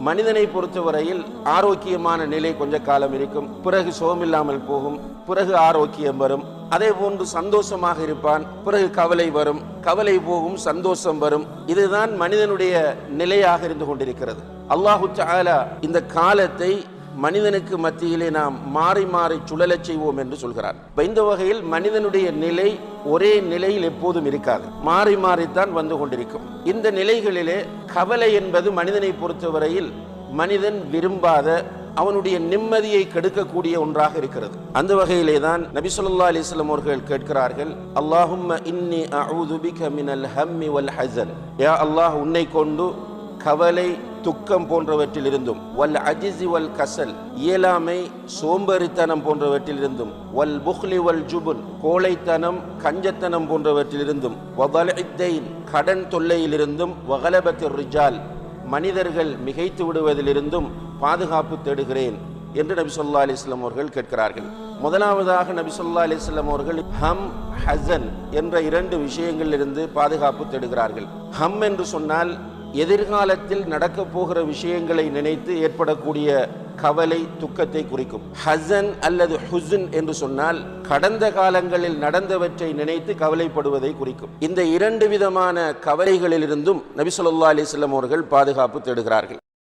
மனிதனை பொறுத்தவரையில் ஆரோக்கியமான நிலை கொஞ்ச காலம் இருக்கும், பிறகு சோமில்லாமல் போகும், பிறகு ஆரோக்கியம் வரும். அதே போன்று சந்தோஷமாக இருப்பான், பிறகு கவலை வரும், கவலை போகும், சந்தோஷம் வரும். இதுதான் மனிதனுடைய நிலையாக இருந்து கொண்டிருக்கிறது. அல்லாஹு தஆலா இந்த காலத்தை மனிதனுக்கு மத்தியிலே நாம் மாறி மாறி சுழலச் செய்வோம் என்று சொல்கிறார். இந்த வகையில் மனிதனுடைய நிலை ஒரே நிலையில் எப்போதும் இருக்காது, மாறி மாறித்தான் வந்து கொண்டிருக்கும். இந்த நிலைகளிலே கவலை என்பது மனிதனை பொறுத்தவரையில் மனிதன் விரும்பாத, அவனுடைய நிம்மதியை கெடுக்கக்கூடிய ஒன்றாக இருக்கிறது. அந்த வகையிலே தான் நபி ஸல்லல்லாஹு அலைஹி வஸல்லம் அவர்கள் கேட்கிறார்கள், அல்லாஹும்ம இன்னி அஊது பிக மினல் ஹம்மி வல் ஹஸன். யா அல்லாஹ், உன்னை கொண்டு கவலை, துக்கம் போன்றவற்றிலிருந்தும், வல் அஜிஸி வல் கசல், இயலாமை, சோம்பேறித்தனம் போன்றவற்றிலிருந்தும், வல் புக்லி வல் ஜுபுன், கோழைத்தனம், கஞ்சத்தனம் போன்றவற்றிலிருந்தும், வதல்இத்தைன், கடன் தொல்லையிலிருந்தும், வகலபத்திர் ரிஜால், மனிதர்கள் மிகைத்து விடுவதிலிருந்தும் பாதுகாப்பு தேடுகிறேன் என்று நபி ஸல்லல்லாஹு அலைஹி வஸல்லம் அவர்கள் கேட்கிறார்கள். முதலாவதாக நபி ஸல்லல்லாஹு அலைஹி வஸல்லம் அவர்கள் ஹம், ஹஸன் என்ற இரண்டு விஷயங்களிலிருந்து பாதுகாப்பு தேடுகிறார்கள். ஹம் என்று சொன்னால் எதிர்காலத்தில் நடக்க போகிற விஷயங்களை நினைத்து ஏற்படக்கூடிய கவலை, துக்கத்தை குறிக்கும். ஹஸன் அல்லது ஹுஸ்ன் என்று சொன்னால் கடந்த காலங்களில் நடந்தவற்றை நினைத்து கவலைப்படுவதை குறிக்கும். இந்த இரண்டு விதமான கவலைகளிலிருந்தும் நபி ஸல்லல்லாஹு அலைஹி வஸல்லம் அவர்கள் பாதுகாப்பு தேடுகிறார்கள்.